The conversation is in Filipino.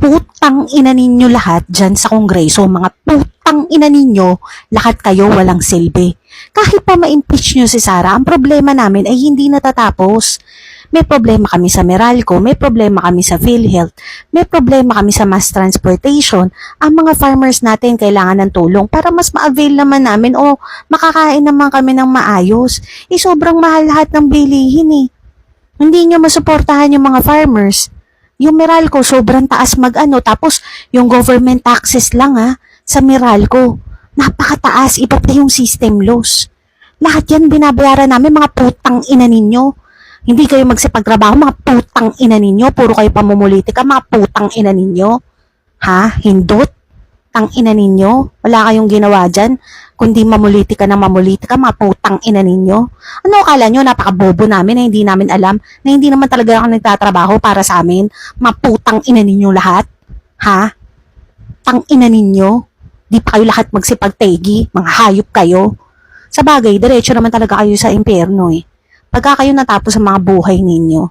putang ina ninyo lahat dyan sa Kongreso, mga putang ina ninyo, lahat kayo walang silbi. Kahit pa ma-impeach nyo si Sara, ang problema namin ay hindi natatapos. May problema kami sa Meralco, may problema kami sa PhilHealth, may problema kami sa mass transportation. Ang mga farmers natin kailangan ng tulong para mas ma-avail naman namin o makakain naman kami ng maayos. Sobrang mahal lahat ng bilihin eh. Hindi nyo masuportahan yung mga farmers. Yung Meralco, sobrang taas tapos yung government taxes lang sa Meralco. Napakataas, iba pa yung system loss. Lahat yan binabayaran namin, mga putang ina ninyo. Hindi kayo magsipagtrabaho, mga putang ina ninyo. Puro kayo pamumulitika, mga putang ina ninyo. Ha? Hindot? Tang ina ninyo? Wala kayong ginawa dyan, kundi mamulitika ng mamulitika, mga putang ina ninyo. Ano akala nyo, napakabobo namin na hindi namin alam, na hindi naman talaga ako nagtatrabaho para sa amin? Mga putang ina ninyo lahat? Ha? Tang ina ninyo? Di pa kayo lahat magsipagtegi, mga hayop kayo. Sa bagay, diretso naman talaga kayo sa impyerno eh. Pagka kayo natapos sa mga buhay ninyo,